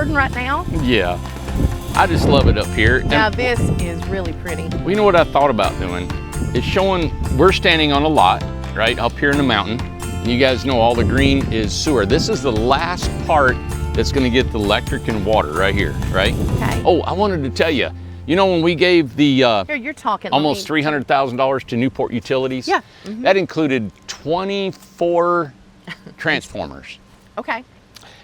garden right now? Yeah. I just love it up here. Now And this is really pretty. well, you know what I thought about doing? Is showing, we're standing on a lot, right, up here in the mountain. You guys know all the green is sewer. This is the last part that's gonna get the electric and water right here, right? Okay. Oh, I wanted to tell you, you know when we gave the Here, you're talking. almost $300,000 to Newport Utilities? Yeah. That included 24 transformers. Okay.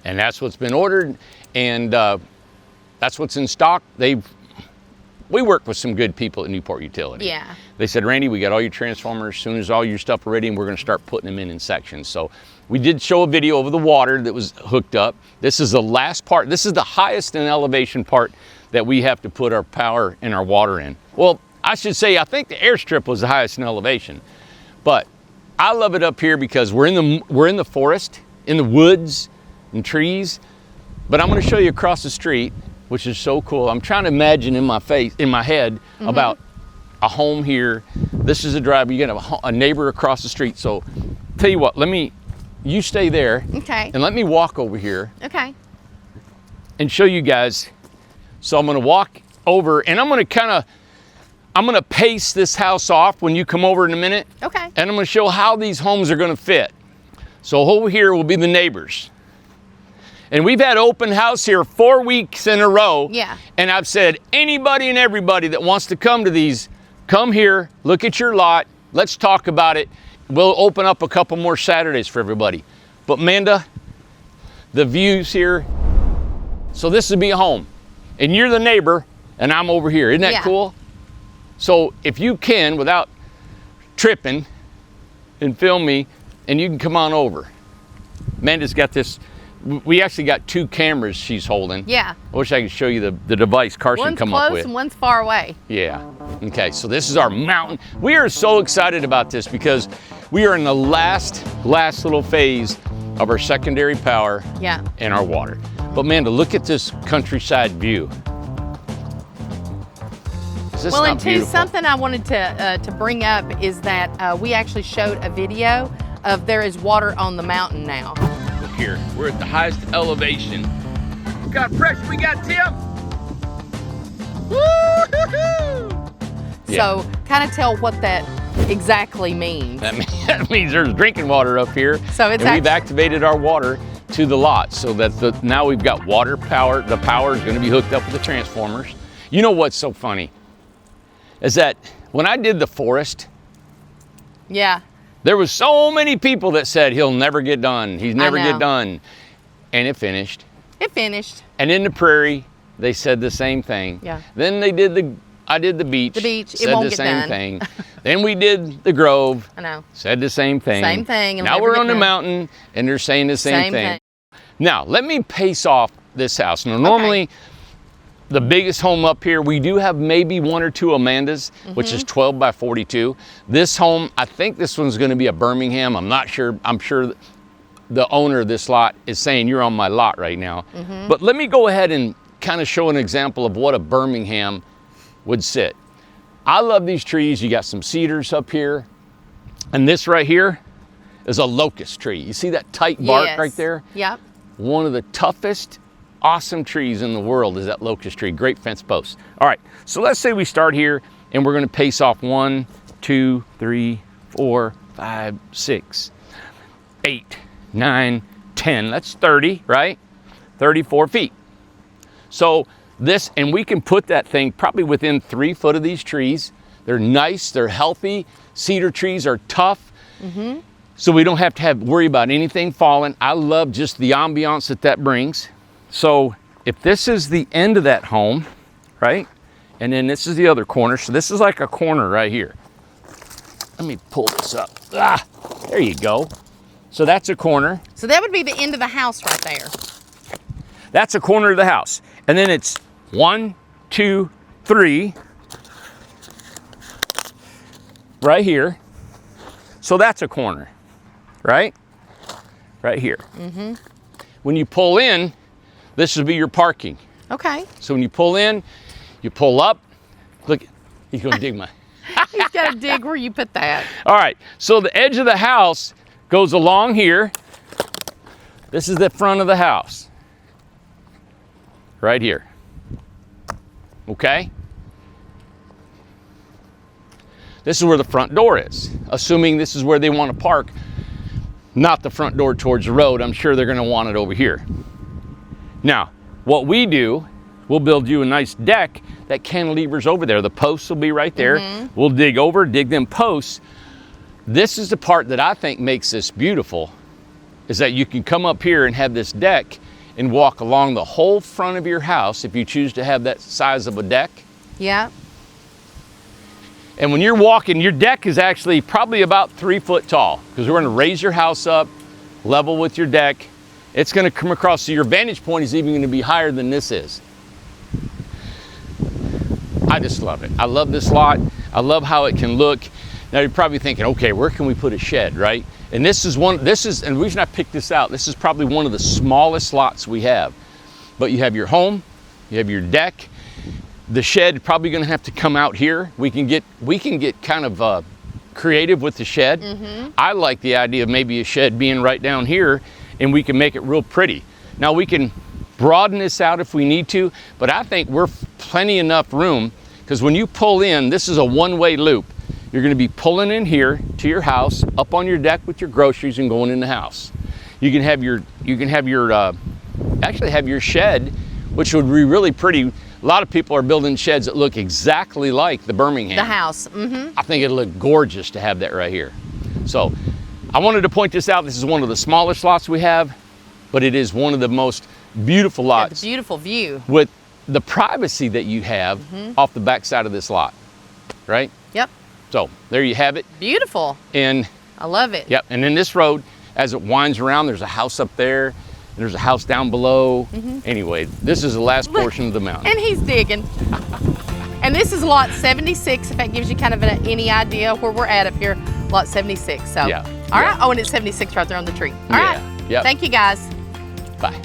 And that's what's been ordered, and that's what's in stock. We work with some good people at Newport Utility. Yeah. They said, Randy, we got all your transformers. As soon as all your stuff are ready, and we're going to start putting them in sections. So we did show a video of the water that was hooked up. This is the last part. This is the highest in elevation part that we have to put our power and our water in. Well, I should say, I think the airstrip was the highest in elevation, but I love it up here because we're in the forest, in the woods and trees. But I'm going to show you across the street, which is so cool. I'm trying to imagine in my head about a home here. This is a drive. You're gonna have a neighbor across the street. So tell you what, you stay there. Okay. And let me walk over here Okay. and show you guys. So I'm gonna walk over and I'm gonna pace this house off when you come over in a minute. Okay. And I'm gonna show how these homes are gonna fit. So over here will be the neighbors. And we've had open house here 4 weeks in a row. Yeah. And I've said, anybody and everybody that wants to come to these, come here, look at your lot, let's talk about it. We'll open up a couple more Saturdays for everybody. But Amanda, the views here, so this would be a home. And you're the neighbor, and I'm over here. Isn't that cool? So if you can, without tripping, and film me, and you can come on over. Amanda's got this. We actually got 2 cameras she's holding. Yeah. I wish I could show you the device Carson One's come up close with. and one's far away. Yeah. Okay, so this is our mountain. We are so excited about this because we are in the last little phase of our secondary power Yeah. and our water. But Amanda, look at this countryside view. Is this Well, not and beautiful? something I wanted to bring up is that we actually showed a video of there is water on the mountain now. Look here, we're at the highest elevation. We got pressure, we got tip. Woo-hoo-hoo! Yeah. So kind of tell what that exactly means. That means there's drinking water up here. So it's and we've activated our water to the lot so that now we've got water power. The power is going to be hooked up with the transformers. You know what's so funny? Is that when I did the forest, Yeah. there was so many people that said he'll never get done. He's never know. get done. And it finished. It finished. And in the prairie, they said the same thing. Yeah. Then I did the beach. The beach, it said won't the get same done. thing. Then we did the Grove. I know. Said the same thing. Same thing, it'll Now never we're get on the done. mountain and they're saying the same Same thing. thing. Now, let me pace off this house. Now, normally, the biggest home up here, we do have maybe 1 or 2 Amandas, which is 12 by 42. This home, I think this one's gonna be a Birmingham. I'm not sure. I'm sure the owner of this lot is saying you're on my lot right now. But let me go ahead and kind of show an example of what a Birmingham would sit. I love these trees. You got some cedars up here. And this right here is a locust tree. You see that tight bark Yes. right there? Yep. One of the toughest, awesome trees in the world is that locust tree. Great fence posts. All right, so let's say we start here and we're gonna pace off 1, 2, 3, 4, 5, 6, 8, 9, 10. That's 30, right? 34 feet. So this, and we can put that thing probably within 3 foot of these trees. They're nice, they're healthy. Cedar trees are tough. So we don't have to worry about anything falling. I love just the ambiance that brings. So if this is the end of that home, right? And then this is the other corner. So this is like a corner right here. Let me pull this up. Ah, there you go. So that's a corner. So that would be the end of the house right there. That's a corner of the house. And then it's 1, 2, 3, right here. So that's a corner, right? Right here. When you pull in, this would be your parking. Okay. So when you pull in, you pull up. Look, he's gonna dig my. He's got to dig where you put that. All right, so the edge of the house goes along here. This is the front of the house. right here. Okay? This is where the front door is, assuming this is where they want to park, not the front door towards the road. I'm sure they're going to want it over here. Now, what we do, we'll build you a nice deck that cantilevers over there. The posts will be right there. We'll dig them posts. This is the part that I think makes this beautiful, is that you can come up here and have this deck and walk along the whole front of your house if you choose to have that size of a deck. Yeah. And when you're walking, your deck is actually probably about 3 foot tall, because we're going to raise your house up level with your deck. It's going to come across, so your vantage point is even going to be higher than this is. I just love it. I love this lot. I love how it can look. Now you're probably thinking, okay, where can we put a shed, right? And and the reason I picked this out, this is probably one of the smallest lots we have. But you have your home, you have your deck. The shed probably going to have to come out here. We can get kind of creative with the shed. I like the idea of maybe a shed being right down here, and we can make it real pretty. Now we can broaden this out if we need to, but I think we're plenty enough room, because when you pull in, this is a one-way loop. You're going to be pulling in here to your house, up on your deck with your groceries, and going in the house. You can have your shed, which would be really pretty. A lot of people are building sheds that look exactly like the Birmingham. The house. I think it'd look gorgeous to have that right here. So I wanted to point this out. This is one of the smallest lots we have, but it is one of the most beautiful lots. The beautiful view. With the privacy that you have off the back side of this lot, right? Yep. So there you have it. Beautiful. And I love it. yep. And then this road, as it winds around, there's a house up there. There's a house down below. Anyway, this is the last portion of the mountain. And he's digging. And this is lot 76, if that gives you kind of any idea where we're at up here. Lot 76. So, Yeah. All right. Oh, and it's 76 right there on the tree. All right. Yep. Thank you, guys. Bye.